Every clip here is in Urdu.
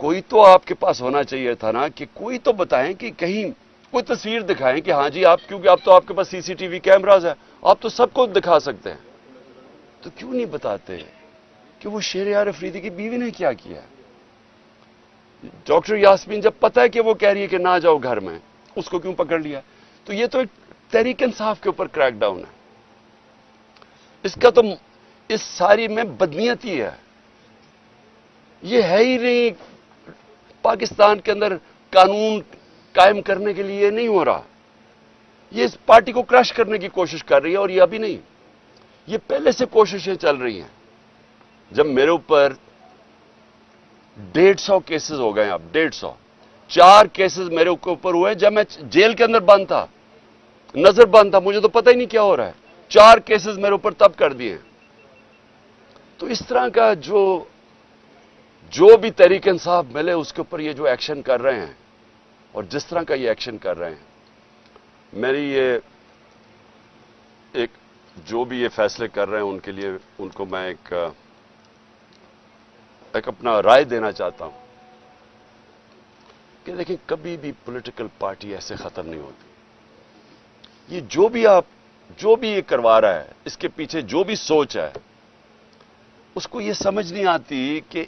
کوئی تو آپ کے پاس ہونا چاہیے تھا نا کہ کوئی تو بتائیں کہ کہیں کوئی تصویر دکھائیں کہ ہاں جی آپ، کیونکہ آپ تو آپ کے پاس سی سی ٹی وی کیمراز ہے، آپ تو سب کو دکھا سکتے ہیں، تو کیوں نہیں بتاتے کہ وہ شہریار افریدی کی بیوی نے کیا کیا؟ ڈاکٹر یاسمین جب پتہ ہے کہ وہ کہہ رہی ہے کہ نہ جاؤ گھر میں، اس کو کیوں پکڑ لیا؟ تو یہ تو ایک تحریک انصاف کے اوپر کریک ڈاؤن ہے. اس کا تو اس ساری میں بدنیت ہی ہے. یہ ہے ہی نہیں پاکستان کے اندر قانون قائم کرنے کے لیے نہیں ہو رہا. یہ اس پارٹی کو کرش کرنے کی کوشش کر رہی ہے، اور یہ ابھی نہیں، یہ پہلے سے کوششیں چل رہی ہیں. جب میرے اوپر 150 کیسز ہو گئے، اب 150 4 کیسز میرے اوپر ہوئے جب میں جیل کے اندر بند تھا، نظر بند تھا، مجھے تو پتہ ہی نہیں کیا ہو رہا ہے. 4 کیسز میرے اوپر تب کر دیے. تو اس طرح کا جو بھی تحریک انصاف ملے اس کے اوپر یہ جو ایکشن کر رہے ہیں، اور جس طرح کا یہ ایکشن کر رہے ہیں، میری یہ ایک جو بھی یہ فیصلے کر رہے ہیں ان کے لیے ان کو میں ایک اپنا رائے دینا چاہتا ہوں کہ دیکھیں کبھی بھی پولیٹیکل پارٹی ایسے ختم نہیں ہوتی. یہ جو بھی یہ کروا رہا ہے، اس کے پیچھے جو بھی سوچ ہے، اس کو یہ سمجھ نہیں آتی کہ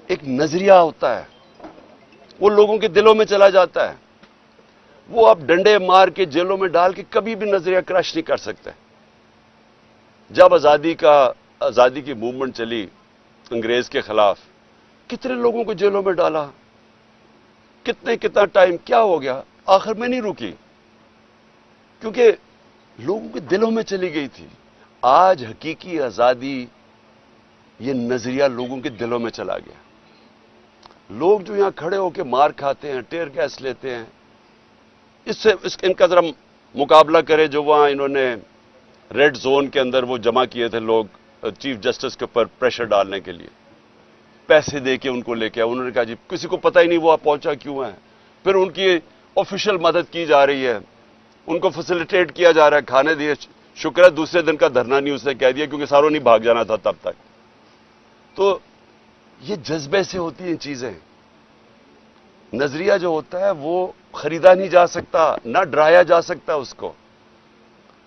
ایک نظریہ ہوتا ہے، وہ لوگوں کے دلوں میں چلا جاتا ہے. وہ آپ ڈنڈے مار کے جیلوں میں ڈال کے کبھی بھی نظریہ کرش نہیں کر سکتے. جب آزادی کی موومنٹ چلی انگریز کے خلاف، کتنے لوگوں کو جیلوں میں ڈالا، کتنا ٹائم کیا ہو گیا، آخر میں نہیں رکی، کیونکہ لوگوں کے دلوں میں چلی گئی تھی. آج حقیقی آزادی، یہ نظریہ لوگوں کے دلوں میں چلا گیا. لوگ جو یہاں کھڑے ہو کے مار کھاتے ہیں، ٹیئر گیس لیتے ہیں، ان کا ذرا مقابلہ کرے جو وہاں انہوں نے ریڈ زون کے اندر وہ جمع کیے تھے لوگ چیف جسٹس کے اوپر پریشر ڈالنے کے لیے، پیسے دے کے ان کو لے کے آئے. انہوں نے کہا جی کسی کو پتہ ہی نہیں وہ آپ پہنچا کیوں ہے. پھر ان کی آفیشیل مدد کی جا رہی ہے، ان کو فیسیلیٹیٹ کیا جا رہا ہے، کھانے دیے. شکر ہے دوسرے دن کا دھرنا نہیں اس نے کہہ دیا، کیونکہ ساروں نہیں بھاگ جانا تھا تب تک. تو یہ جذبے سے ہوتی ہیں چیزیں. نظریہ جو ہوتا ہے وہ خریدا نہیں جا سکتا، نہ ڈرایا جا سکتا اس کو.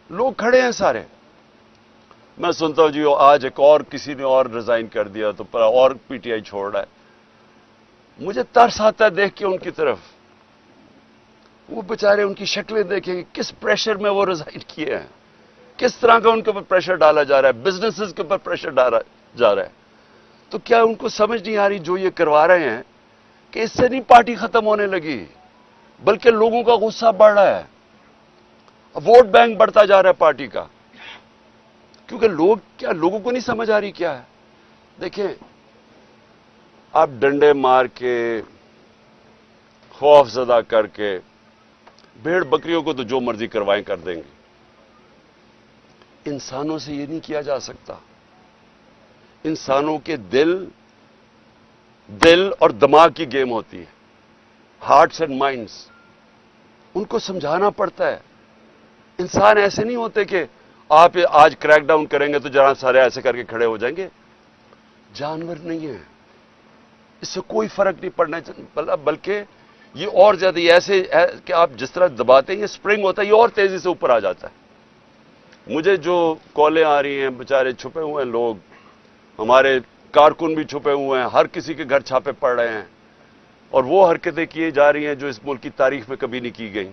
لوگ کھڑے ہیں سارے. میں سنتا ہوں جی آج ایک اور کسی نے اور ریزائن کر دیا تو اور پی ٹی آئی چھوڑ رہا ہے. مجھے ترس آتا ہے دیکھ کے ان کی طرف. وہ بیچارے ان کی شکلیں دیکھیں کہ کس پریشر میں وہ ریزائن کیے ہیں، کس طرح کا ان کے اوپر پریشر ڈالا جا رہا ہے، بزنسز کے اوپر پریشر ڈالا جا رہا ہے. تو کیا ان کو سمجھ نہیں آ رہی جو یہ کروا رہے ہیں کہ اس سے نہیں پارٹی ختم ہونے لگی، بلکہ لوگوں کا غصہ بڑھ رہا ہے، ووٹ بینک بڑھتا جا رہا ہے پارٹی کا. کیونکہ لوگوں کو نہیں سمجھ آ رہی کیا ہے. دیکھیں آپ ڈنڈے مار کے، خوف زدہ کر کے، بھیڑ بکریوں کو تو جو مرضی کروائیں کر دیں گے. انسانوں سے یہ نہیں کیا جا سکتا. انسانوں کے دل اور دماغ کی گیم ہوتی ہے، ہارٹس اینڈ مائنڈس. ان کو سمجھانا پڑتا ہے. انسان ایسے نہیں ہوتے کہ آپ آج کریک ڈاؤن کریں گے تو جہاں سارے ایسے کر کے کھڑے ہو جائیں گے. جانور نہیں ہیں، اس سے کوئی فرق نہیں پڑنا، بلکہ یہ اور زیادہ ایسے ہے کہ آپ جس طرح دباتے ہیں، یہ سپرنگ ہوتا ہے، یہ اور تیزی سے اوپر آ جاتا ہے. مجھے جو کالیں آ رہی ہیں، بیچارے چھپے ہوئے ہیں لوگ، ہمارے کارکن بھی چھپے ہوئے ہیں، ہر کسی کے گھر چھاپے پڑ رہے ہیں، اور وہ حرکتیں کی جا رہی ہیں جو اس ملک کی تاریخ میں کبھی نہیں کی گئیں.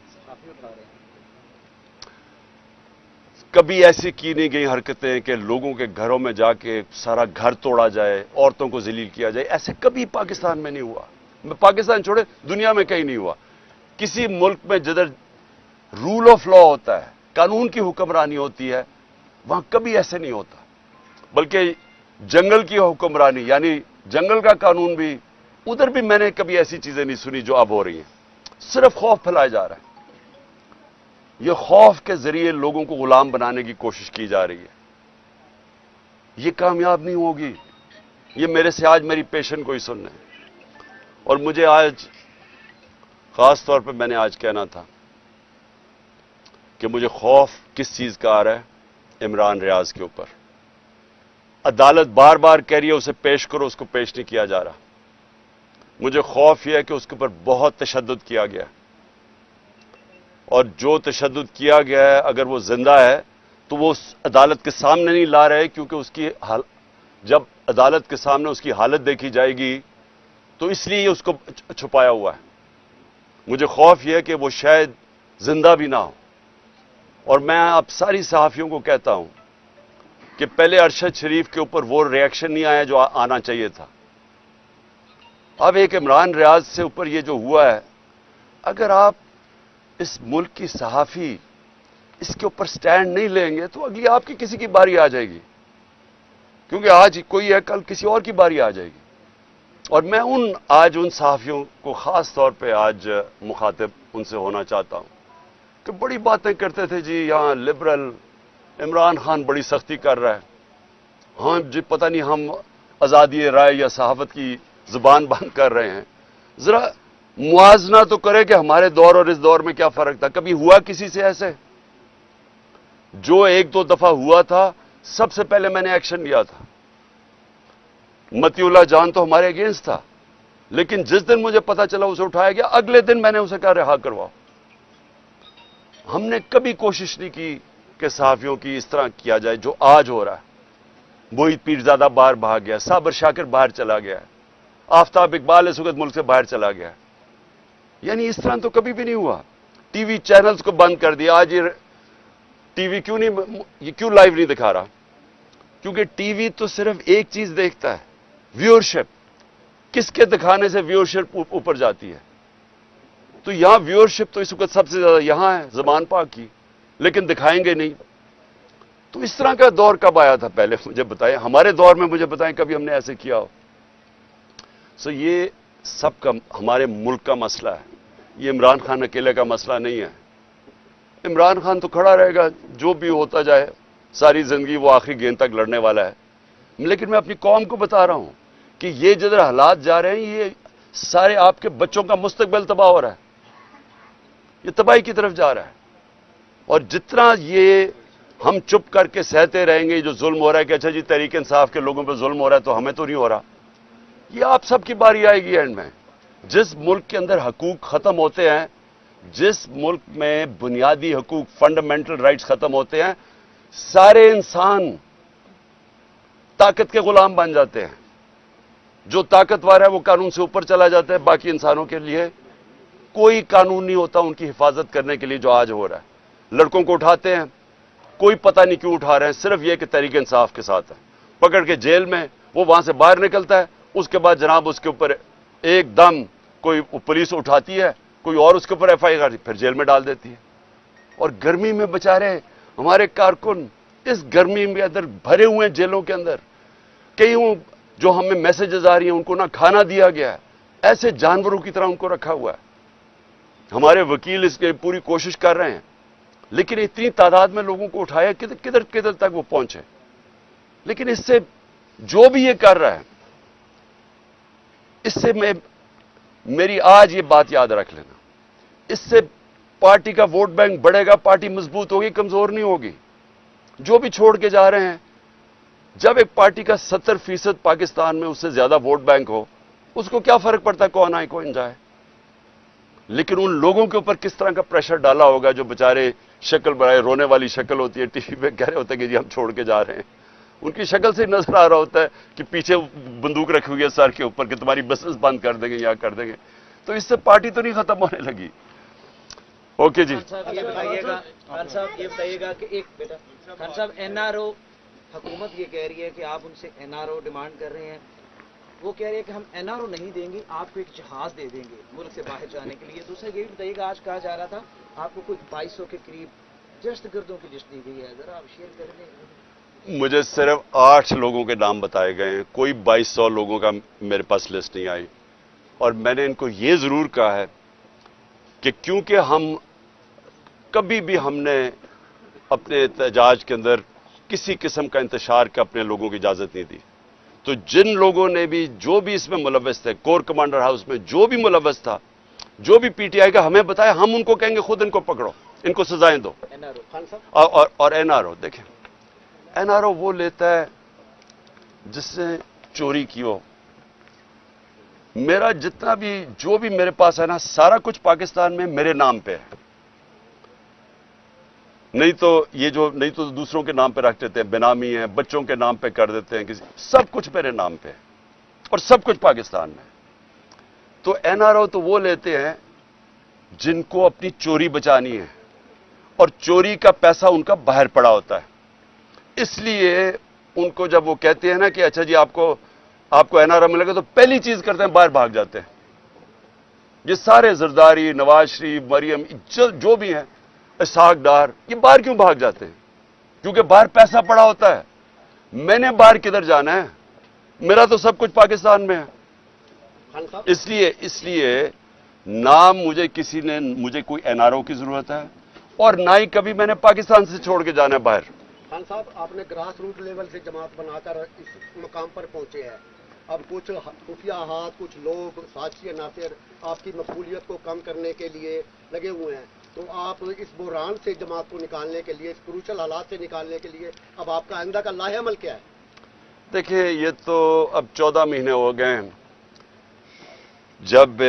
کبھی ایسی کی نہیں گئی حرکتیں کہ لوگوں کے گھروں میں جا کے سارا گھر توڑا جائے، عورتوں کو ذلیل کیا جائے. ایسے کبھی پاکستان میں نہیں ہوا. پاکستان چھوڑے دنیا میں کہیں نہیں ہوا. کسی ملک میں جدھر رول آف لا ہوتا ہے، قانون کی حکمرانی ہوتی ہے، وہاں کبھی ایسے نہیں ہوتا. بلکہ جنگل کی حکمرانی، یعنی جنگل کا قانون بھی، ادھر بھی میں نے کبھی ایسی چیزیں نہیں سنی جو اب ہو رہی ہیں. صرف خوف پھیلایا جا رہا ہے. یہ خوف کے ذریعے لوگوں کو غلام بنانے کی کوشش کی جا رہی ہے. یہ کامیاب نہیں ہوگی. یہ میرے سے آج میری پیشن کو ہی سننا ہے. اور مجھے آج خاص طور پہ میں نے آج کہنا تھا کہ مجھے خوف کس چیز کا آ رہا ہے؟ عمران ریاض کے اوپر. عدالت بار بار کہہ رہی ہے اسے پیش کرو، اس کو پیش نہیں کیا جا رہا. مجھے خوف یہ ہے کہ اس کے اوپر بہت تشدد کیا گیا، اور جو تشدد کیا گیا ہے اگر وہ زندہ ہے تو وہ اس عدالت کے سامنے نہیں لا رہے، کیونکہ اس کی جب عدالت کے سامنے اس کی حالت دیکھی جائے گی تو اس لیے اس کو چھپایا ہوا ہے۔ مجھے خوف یہ ہے کہ وہ شاید زندہ بھی نہ ہو، اور میں اب ساری صحافیوں کو کہتا ہوں کہ پہلے ارشد شریف کے اوپر وہ ریئیکشن نہیں آیا جو آنا چاہیے تھا۔ اب ایک عمران ریاض سے اوپر یہ جو ہوا ہے، اگر آپ اس ملک کی صحافی اس کے اوپر سٹینڈ نہیں لیں گے تو اگلی آپ کی کسی کی باری آ جائے گی، کیونکہ آج کوئی ہے کل کسی اور کی باری آ جائے گی۔ اور میں آج ان صحافیوں کو خاص طور پہ آج مخاطب ان سے ہونا چاہتا ہوں کہ بڑی باتیں کرتے تھے، جی یہاں لبرل عمران خان بڑی سختی کر رہا ہے، ہاں جی پتہ نہیں ہم آزادی رائے یا صحافت کی زبان بند کر رہے ہیں۔ ذرا موازنہ تو کرے کہ ہمارے دور اور اس دور میں کیا فرق تھا۔ کبھی ہوا کسی سے ایسے؟ جو ایک دو دفعہ ہوا تھا سب سے پہلے میں نے ایکشن لیا تھا۔ متی اللہ جان تو ہمارے اگینسٹ تھا، لیکن جس دن مجھے پتا چلا اسے اٹھایا گیا اگلے دن میں نے اسے کہا رہا کرواؤ۔ ہم نے کبھی کوشش نہیں کی کہ صحافیوں کی اس طرح کیا جائے جو آج ہو رہا ہے۔ موہت پیرزادہ باہر بھاگ گیا، صابر شاکر باہر چلا گیا، آفتاب اقبال اس وقت ملک سے باہر چلا گیا، یعنی اس طرح تو کبھی بھی نہیں ہوا۔ ٹی وی چینلز کو بند کر دیا۔ آج یہ ٹی وی کیوں لائیو نہیں دکھا رہا؟ کیونکہ ٹی وی تو صرف ایک چیز دیکھتا ہے، ویورشپ۔ کس کے دکھانے سے ویورشپ اوپر جاتی ہے؟ تو یہاں ویورشپ تو اس وقت سب سے زیادہ یہاں ہے زبان پاک کی، لیکن دکھائیں گے نہیں۔ تو اس طرح کا دور کب آیا تھا؟ پہلے مجھے بتائیں، ہمارے دور میں مجھے بتائیں کبھی ہم نے ایسے کیا ہو؟ یہ سب کا ہمارے ملک کا مسئلہ ہے، یہ عمران خان اکیلے کا مسئلہ نہیں ہے۔ عمران خان تو کھڑا رہے گا، جو بھی ہوتا جائے، ساری زندگی وہ آخری گیند تک لڑنے والا ہے۔ لیکن میں اپنی قوم کو بتا رہا ہوں کہ یہ جدھر حالات جا رہے ہیں، یہ سارے آپ کے بچوں کا مستقبل تباہ ہو رہا ہے، یہ تباہی کی طرف جا رہا ہے۔ اور جتنا یہ ہم چپ کر کے سہتے رہیں گے جو ظلم ہو رہا ہے کہ اچھا جی تحریک انصاف کے لوگوں پہ ظلم ہو رہا ہے تو ہمیں تو نہیں ہو رہا، یہ آپ سب کی باری آئے گی اینڈ میں۔ جس ملک کے اندر حقوق ختم ہوتے ہیں، جس ملک میں بنیادی حقوق فنڈامنٹل رائٹس ختم ہوتے ہیں، سارے انسان طاقت کے غلام بن جاتے ہیں۔ جو طاقتور ہے وہ قانون سے اوپر چلا جاتا ہے، باقی انسانوں کے لیے کوئی قانون نہیں ہوتا ان کی حفاظت کرنے کے لیے جو آج ہو رہا ہے۔ لڑکوں کو اٹھاتے ہیں، کوئی پتہ نہیں کیوں اٹھا رہے ہیں، صرف یہ کہ تحریک انصاف کے ساتھ ہے، پکڑ کے جیل میں، وہ وہاں سے باہر نکلتا ہے، اس کے بعد جناب اس کے اوپر ایک دم کوئی پولیس اٹھاتی ہے، کوئی اور اس کے اوپر ایف آئی آر پھر جیل میں ڈال دیتی ہے۔ اور گرمی میں بچارے ہمارے کارکن اس گرمی میں اندر بھرے ہوئے ہیں جیلوں کے اندر، کئی جو ہمیں میسیجز آ رہی ہیں ان کو نہ کھانا دیا گیا ہے، ایسے جانوروں کی طرح ان کو رکھا ہوا ہے۔ ہمارے وکیل اس کے پوری کوشش کر رہے ہیں، لیکن اتنی تعداد میں لوگوں کو اٹھایا کدھر تک وہ پہنچے۔ لیکن اس سے جو بھی یہ کر رہا ہے، اس سے میری آج یہ بات یاد رکھ لینا، اس سے پارٹی کا ووٹ بینک بڑھے گا، پارٹی مضبوط ہوگی، کمزور نہیں ہوگی۔ جو بھی چھوڑ کے جا رہے ہیں، جب ایک پارٹی کا 70% پاکستان میں اس سے زیادہ ووٹ بینک ہو، اس کو کیا فرق پڑتا ہے کون آئے کون جائے؟ لیکن ان لوگوں کے اوپر کس طرح کا پریشر ڈالا ہوگا جو بےچارے شکل بنائے، رونے والی شکل ہوتی ہے، ٹی وی پہ کہہ رہے ہوتے ہیں کہ جی ہم چھوڑ کے جا رہے ہیں، ان کی شکل سے نظر آ رہا ہوتا ہے کہ پیچھے بندوق رکھی ہوئی ہے سر کے اوپر کہ تمہاری بسنس بند کر دیں گے یا کر دیں گے۔ تو اس سے پارٹی تو نہیں ختم ہونے لگی۔ اوکے جی خان صاحب یہ بتائیے گا کہ ایک بیٹا خان صاحب این آر او حکومت یہ کہہ رہی ہے کہ آپ ان سے این آر او ڈیمانڈ کر رہے ہیں، وہ کہہ رہے ہیں کہ ہم این آر او نہیں دیں گے، آپ کو ایک جہاز دے دیں گے ملک سے باہر جانے کے لیے۔ دوسرا یہ بھی بتائیے گا، آج کہا جا رہا تھا آپ کو کچھ 2200 کے قریب دہشت گردوں کی لسٹ دی گئی ہے، ذرا آپ شیئر کر دیں۔ مجھے صرف 8 لوگوں کے نام بتائے گئے ہیں، کوئی 2200 لوگوں کا میرے پاس لسٹ نہیں آئی۔ اور میں نے ان کو یہ ضرور کہا ہے کہ کیونکہ کبھی بھی ہم نے اپنے احتجاج کے اندر کسی قسم کا انتشار کا اپنے لوگوں کی اجازت نہیں دی، تو جن لوگوں نے بھی جو بھی اس میں ملوث تھے، کور کمانڈر ہاؤس میں جو بھی ملوث تھا، جو بھی پی ٹی آئی کا ہمیں بتایا، ہم ان کو کہیں گے خود ان کو پکڑو، ان کو سزائیں دو۔ اور این آر او دیکھیں، این آر او وہ لیتا ہے جس نے چوری کی ہو، میرا جتنا بھی جو بھی میرے پاس ہے نا سارا کچھ پاکستان میں میرے نام پہ ہے. نہیں تو دوسروں کے نام پہ رکھ دیتے ہیں, بینامی ہیں, بچوں کے نام پہ کر دیتے ہیں, سب کچھ میرے نام پہ ہے اور سب کچھ پاکستان میں. تو این آر او تو وہ لیتے ہیں جن کو اپنی چوری بچانی ہے اور چوری کا پیسہ ان کا باہر پڑا ہوتا ہے. اس لیے ان کو جب وہ کہتے ہیں نا کہ اچھا جی آپ کو این آر او ملے گا تو پہلی چیز کرتے ہیں باہر بھاگ جاتے ہیں. یہ سارے زرداری, نواز شریف, مریم جو بھی ہیں, اسحاق ڈار, یہ باہر کیوں بھاگ جاتے ہیں؟ کیونکہ باہر پیسہ پڑا ہوتا ہے. میں نے باہر کدھر جانا ہے؟ میرا تو سب کچھ پاکستان میں ہے. اس لیے نہ مجھے کوئی این آر او کی ضرورت ہے اور نہ ہی کبھی میں نے پاکستان سے چھوڑ کے جانا ہے باہر. خان صاحب, آپ نے گراس روٹ لیول سے جماعت بنا کر اس مقام پر پہنچے ہیں. اب کچھ خفیہ ہاتھ, کچھ لوگ سازشی عناصر آپ کی مقبولیت کو کم کرنے کے لیے لگے ہوئے ہیں. تو آپ اس بحران سے جماعت کو نکالنے کے لیے, اس کروشل حالات سے نکالنے کے لیے اب آپ کا آئندہ کا لاہ عمل کیا ہے؟ دیکھیں, یہ تو اب 14 مہینے ہو گئے ہیں جب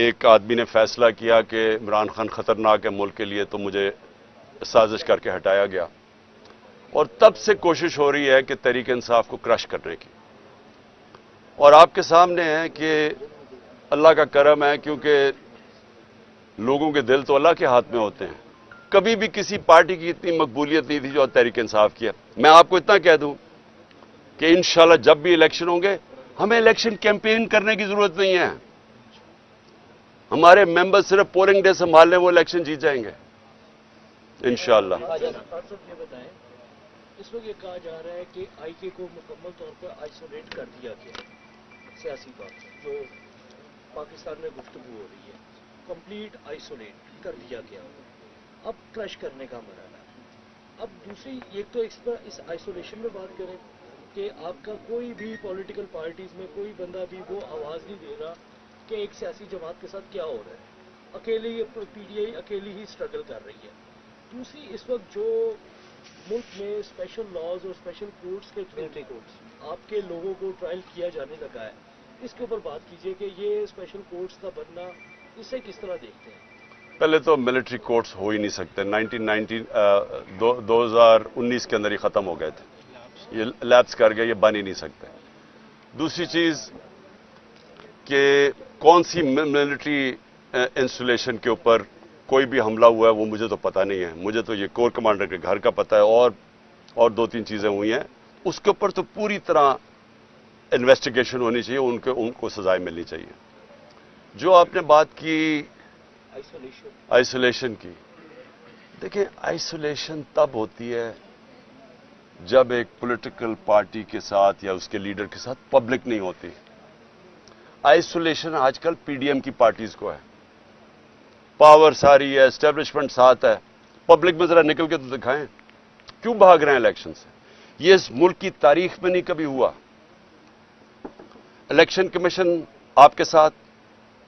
ایک آدمی نے فیصلہ کیا کہ عمران خان خطرناک ہے ملک کے لیے, تو مجھے سازش کر کے ہٹایا گیا. اور تب سے کوشش ہو رہی ہے کہ تحریک انصاف کو کرش کرنے کی. اور آپ کے سامنے ہے کہ اللہ کا کرم ہے, کیونکہ لوگوں کے دل تو اللہ کے ہاتھ میں ہوتے ہیں. کبھی بھی کسی پارٹی کی اتنی مقبولیت نہیں تھی جو تحریک انصاف کی ہے. میں آپ کو اتنا کہہ دوں کہ انشاءاللہ جب بھی الیکشن ہوں گے ہمیں الیکشن کیمپین کرنے کی ضرورت نہیں ہے. ہمارے ممبر صرف پولنگ ڈے سنبھال لیں, وہ الیکشن جیت جائیں گے انشاءاللہ. یہ بتائیں, اس وقت یہ کہا جا رہا ہے کہ آئی کے کو مکمل طور پر آئسولیٹ کر دیا گیا سیاسی طور سے, جو پاکستان میں گفتگو ہو رہی ہے, کمپلیٹ آئسولیٹ کر دیا گیا. اب کرش کرنے کا مرحلہ ہے. اب دوسری ایک تو اس آئسولیشن میں بات کریں کہ آپ کا کوئی بھی پولیٹیکل پارٹیز میں کوئی بندہ بھی وہ آواز نہیں دے رہا کہ ایک سیاسی جماعت کے ساتھ کیا ہو رہا ہے. اکیلے ہی پی ڈی آئی اکیلی ہی اسٹرگل کر رہی ہے. دوسری, اس وقت جو ملک میں اسپیشل لاز اور اسپیشل کورٹس کے تھرو آپ کے لوگوں کو ٹرائل کیا جانے لگا ہے, اس کے اوپر بات کیجئے کہ یہ اسپیشل کورٹس کا بننا اسے کس طرح دیکھتے ہیں؟ پہلے تو ملٹری کورٹس ہو ہی نہیں سکتے. 2019 کے اندر ہی ختم ہو گئے تھے, یہ لیپس کر گئے, یہ بن ہی نہیں سکتے. دوسری چیز کہ کون سی ملٹری انسٹالیشن کے اوپر کوئی بھی حملہ ہوا ہے وہ مجھے تو پتہ نہیں ہے. مجھے تو یہ کور کمانڈر کے گھر کا پتہ ہے اور 2-3 چیزیں ہوئی ہیں. اس کے اوپر تو پوری طرح انویسٹیگیشن ہونی چاہیے, ان کو سزائیں ملنی چاہیے. جو آپ نے بات کی آئسولیشن کی, دیکھیں آئسولیشن تب ہوتی ہے جب ایک پولیٹیکل پارٹی کے ساتھ یا اس کے لیڈر کے ساتھ پبلک نہیں ہوتی. آئسولیشن آج کل پی ڈی ایم کی پارٹیز کو ہے, پاور ساری ہے, اسٹیبلشمنٹ ساتھ ہے, پبلک میں ذرا نکل کے تو دکھائیں کیوں بھاگ رہے ہیں الیکشن سے. یہ اس ملک کی تاریخ میں نہیں کبھی ہوا. الیکشن کمیشن آپ کے ساتھ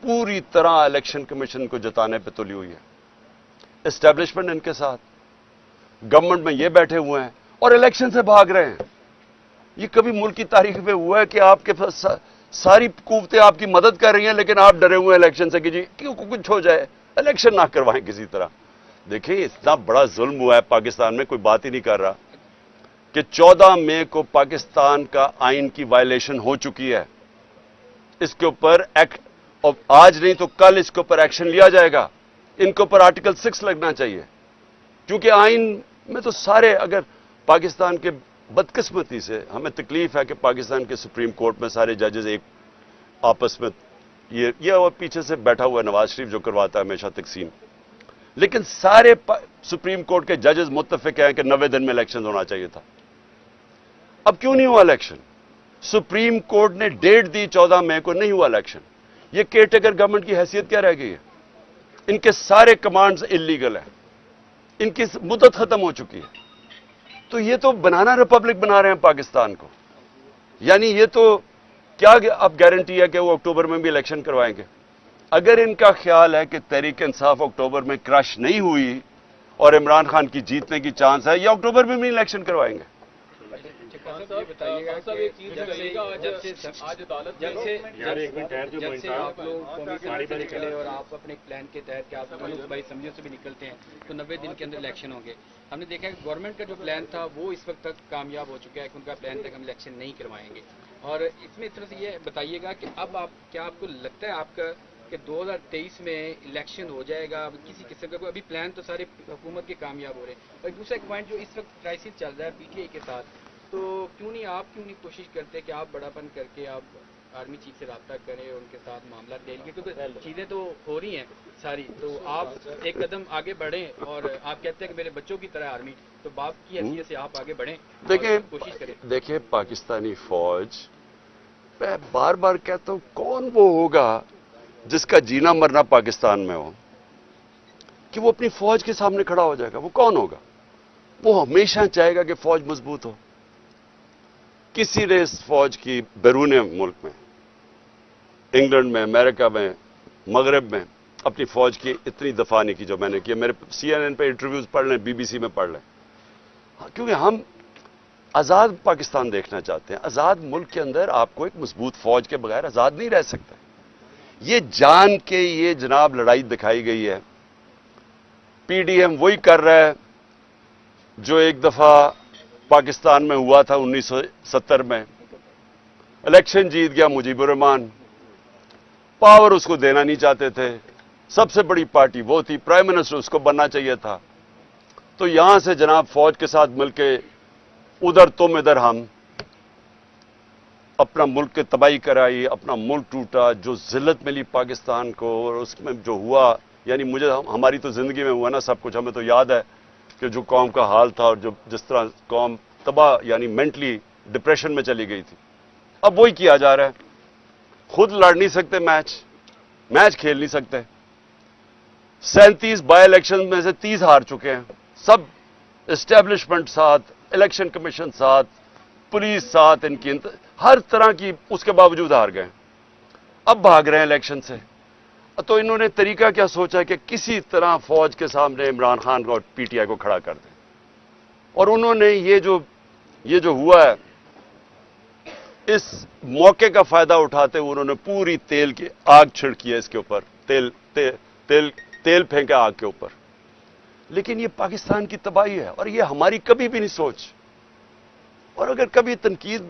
پوری طرح الیکشن کمیشن کو جتانے پہ تلی ہوئی ہے. اسٹیبلشمنٹ ان کے ساتھ, گورنمنٹ میں یہ بیٹھے ہوئے ہیں اور الیکشن سے بھاگ رہے ہیں. یہ کبھی ملک کی تاریخ میں ہوا ہے کہ آپ کے پاس ساری قوتیں آپ کی مدد کر رہی ہیں لیکن آپ ڈرے ہوئے ہیں الیکشن سے کہ جی کیوں کچھ ہو جائے, الیکشن نہ کروائیں کسی طرح. دیکھیں اتنا بڑا ظلم ہوا ہے پاکستان میں, کوئی بات ہی نہیں کر رہا کہ 14 مئی کو پاکستان کا آئین کی وائلیشن ہو چکی ہے. اس کے اوپر ایکٹ, اور آج نہیں تو کل اس کے اوپر ایکشن لیا جائے گا. ان کے اوپر آرٹیکل 6 لگنا چاہیے, کیونکہ آئین میں تو سارے, اگر پاکستان کے بدقسمتی سے ہمیں تکلیف ہے کہ پاکستان کے سپریم کورٹ میں سارے ججز ایک آپس میں یہ اور پیچھے سے بیٹھا ہوا ہے نواز شریف جو کرواتا ہے ہمیشہ تقسیم, لیکن سارے سپریم کورٹ کے ججز متفق ہیں کہ 90 دن میں الیکشن ہونا چاہیے تھا. اب کیوں نہیں ہوا الیکشن؟ سپریم کورٹ نے ڈیٹ دی 14 مئی کو, نہیں ہوا الیکشن. یہ کیئر ٹیکر گورنمنٹ کی حیثیت کیا رہ گئی ہے؟ ان کے سارے کمانڈز انلیگل ہیں, ان کی مدت ختم ہو چکی ہے. تو یہ تو بنانا ریپبلک بنا رہے ہیں پاکستان کو. یعنی یہ تو کیا اب گارنٹی ہے کہ وہ اکتوبر میں بھی الیکشن کروائیں گے؟ اگر ان کا خیال ہے کہ تحریک انصاف اکتوبر میں کرش نہیں ہوئی اور عمران خان کی جیتنے کی چانس ہے, یا اکتوبر میں بھی الیکشن کروائیں گے. بتائیے گا کہ جب سے آپ لوگ قومی پارٹی سے نکلے اور آپ اپنے پلان کے تحت کہ آپ بھائی سمجھو سے بھی نکلتے ہیں تو 90 دن کے اندر الیکشن ہوں گے. ہم نے دیکھا کہ گورنمنٹ کا جو پلان تھا وہ اس وقت تک کامیاب ہو چکا ہے کہ ان کا پلان تک ہم الیکشن نہیں کروائیں گے. اور اس میں اس طرح سے یہ بتائیے گا کہ اب کیا آپ کو لگتا ہے آپ کا کہ 2023 میں الیکشن ہو جائے گا؟ اب کسی قسم کا ابھی پلان تو سارے حکومت کے کامیاب ہو رہے ہیں. اور دوسرا ایک پوائنٹ جو اس وقت کرائسس چل رہا ہے PTI کے ساتھ, تو کیوں نہیں کوشش کرتے کہ آپ بڑا پن کر کے آپ آرمی چیف سے رابطہ کریں اور ان کے ساتھ معاملات لے لیں, کیونکہ چیزیں تو ہو رہی ہیں ساری, تو آپ ایک قدم آگے بڑھیں. اور آپ کہتے ہیں کہ میرے بچوں کی طرح آرمی, تو باپ کی حیثیت سے آپ آگے بڑھیں, کوشش کریں. دیکھیں پاکستانی فوج, میں بار بار کہتا ہوں, کون وہ ہوگا جس کا جینا مرنا پاکستان میں ہو کہ وہ اپنی فوج کے سامنے کھڑا ہو جائے گا؟ وہ کون ہوگا؟ وہ ہمیشہ چاہے گا کہ فوج مضبوط ہو. کسی نے اس فوج کی بیرون ملک میں, انگلینڈ میں, امریکہ میں, مغرب میں اپنی فوج کی اتنی دفاع نہیں کی جو میں نے کی. میرے CNN پہ انٹرویوز پڑھ لیں, BBC میں پڑھ لیں, کیونکہ ہم آزاد پاکستان دیکھنا چاہتے ہیں. آزاد ملک کے اندر آپ کو ایک مضبوط فوج کے بغیر آزاد نہیں رہ سکتا. یہ جان کے یہ جناب لڑائی دکھائی گئی ہے. PDM وہی کر رہا ہے جو ایک دفعہ پاکستان میں ہوا تھا 1970 میں. الیکشن جیت گیا مجیب الرحمان, پاور اس کو دینا نہیں چاہتے تھے, سب سے بڑی پارٹی وہ تھی, پرائم منسٹر اس کو بننا چاہیے تھا. تو یہاں سے جناب فوج کے ساتھ مل کے ادھر تم ادھر ہم, اپنا ملک کی تباہی کرائی, اپنا ملک ٹوٹا, جو ذلت ملی پاکستان کو. اور اس میں جو ہوا, یعنی ہماری تو زندگی میں ہوا نا سب کچھ, ہمیں تو یاد ہے کہ جو قوم کا حال تھا اور جس طرح قوم تباہ یعنی مینٹلی ڈپریشن میں چلی گئی تھی. اب وہی کیا جا رہا ہے. خود لڑ نہیں سکتے میچ کھیل نہیں سکتے. 37 بائی الیکشن میں سے 30 ہار چکے ہیں. سب اسٹیبلشمنٹ ساتھ, الیکشن کمیشن ساتھ, پولیس ساتھ, ان کی ہر طرح کی, اس کے باوجود ہار گئے. اب بھاگ رہے ہیں الیکشن سے. تو انہوں نے طریقہ کیا سوچا کہ کسی طرح فوج کے سامنے عمران خان اور PTI کو کھڑا کر دیں. اور انہوں نے یہ جو ہوا ہے, اس موقع کا فائدہ اٹھاتے ہوئے انہوں نے پوری تیل کی آگ چھڑکی ہے اس کے اوپر, تیل پھینکا آگ کے اوپر. لیکن یہ پاکستان کی تباہی ہے اور یہ ہماری کبھی بھی نہیں سوچ. اور اگر کبھی تنقید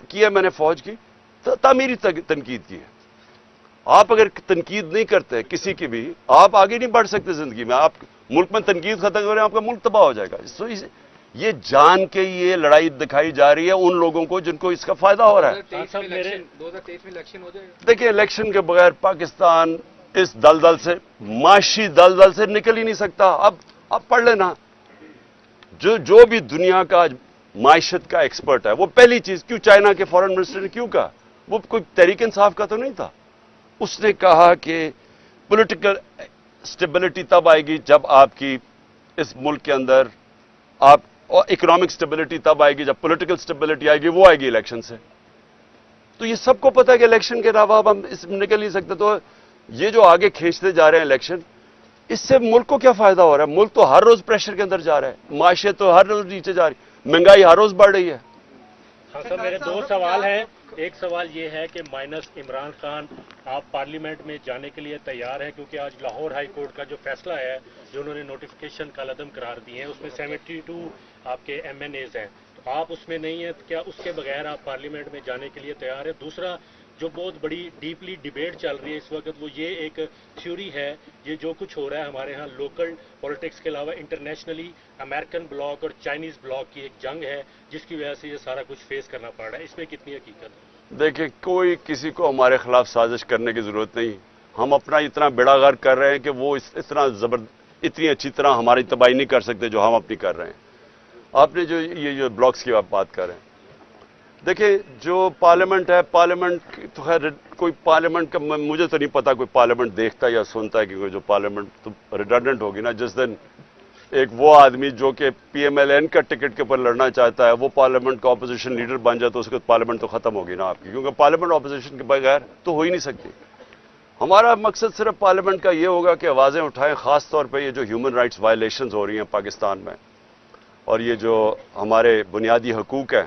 کی ہے میں نے فوج کی, تو تعمیری تنقید کی ہے. آپ اگر تنقید نہیں کرتے کسی کی بھی, آپ آگے نہیں بڑھ سکتے زندگی میں. آپ ملک میں تنقید ختم کریں, آپ کا ملک تباہ ہو جائے گا. یہ جان کے یہ لڑائی دکھائی جا رہی ہے ان لوگوں کو جن کو اس کا فائدہ ہو رہا ہے. 2023 میں الیکشن ہو جائے گا. دیکھیں, الیکشن کے بغیر پاکستان اس دلدل سے, معاشی دلدل سے نکل ہی نہیں سکتا. اب پڑھ لینا, جو بھی دنیا کا معیشت کا ایکسپرٹ ہے, وہ پہلی چیز, کیوں چائنا کے فارن منسٹر نے کیوں کہا, وہ کوئی تحریک انصاف کا تو نہیں تھا. اس نے کہا کہ پولیٹیکل سٹیبلٹی تب آئے گی جب آپ کی اس ملک کے اندر اور اکنامک سٹیبلٹی تب آئے گی جب پولیٹیکل سٹیبلٹی آئے گی, وہ آئے گی الیکشن سے. تو یہ سب کو پتا ہے کہ الیکشن کے علاوہ اب ہم اس میں نکل نہیں سکتے. تو یہ جو آگے کھینچتے جا رہے ہیں الیکشن, اس سے ملک کو کیا فائدہ ہو رہا ہے؟ ملک تو ہر روز پریشر کے اندر جا رہا ہے, معیشت تو ہر روز نیچے جا رہی ہے, مہنگائی ہر روز بڑھ رہی ہے. ہاں سر, میرے 2 سوال ہیں. ایک سوال یہ ہے کہ مائنس عمران خان, آپ پارلیمنٹ میں جانے کے لیے تیار ہیں؟ کیونکہ آج لاہور ہائی کورٹ کا جو فیصلہ ہے, جو انہوں نے نوٹیفیکیشن کا عدم قرار دیے ہیں, اس میں 72 آپ کے MNAs ہیں, تو آپ اس میں نہیں ہیں. کیا اس کے بغیر آپ پارلیمنٹ میں جانے کے لیے تیار ہیں؟ دوسرا, جو بہت بڑی ڈیپلی ڈیبیٹ چل رہی ہے اس وقت, وہ یہ ایک تھیوری ہے, یہ جو کچھ ہو رہا ہے ہمارے ہاں لوکل پولیٹکس کے علاوہ انٹرنیشنلی امریکن بلاک اور چائنیز بلاک کی ایک جنگ ہے, جس کی وجہ سے یہ سارا کچھ فیس کرنا پڑ رہا ہے. اس میں کتنی حقیقت ہے؟ دیکھیں, کوئی کسی کو ہمارے خلاف سازش کرنے کی ضرورت نہیں. ہم اپنا اتنا بیڑا غرق کر رہے ہیں کہ وہ اتنی اچھی طرح ہماری تباہی نہیں کر سکتے جو ہم اپنی کر رہے ہیں. آپ نے جو بلاکس کی بات کر رہے ہیں, دیکھیں جو پارلیمنٹ ہے, پارلیمنٹ تو خیر کوئی پارلیمنٹ کا مجھے تو نہیں پتا کوئی پارلیمنٹ دیکھتا ہے یا سنتا ہے, کیونکہ جو پارلیمنٹ تو ریڈنڈنٹ ہوگی نا. جس دن ایک وہ آدمی جو کہ PMLN کا ٹکٹ کے اوپر لڑنا چاہتا ہے وہ پارلیمنٹ کا اپوزیشن لیڈر بن جائے تو اس کے پارلیمنٹ تو ختم ہوگی نا آپ کی, کیونکہ پارلیمنٹ اپوزیشن کے بغیر تو ہو ہی نہیں سکتی. ہمارا مقصد صرف پارلیمنٹ کا یہ ہوگا کہ آوازیں اٹھائیں, خاص طور پہ یہ جو ہیومن رائٹس وائلیشنز ہو رہی ہیں پاکستان میں, اور یہ جو ہمارے بنیادی حقوق ہیں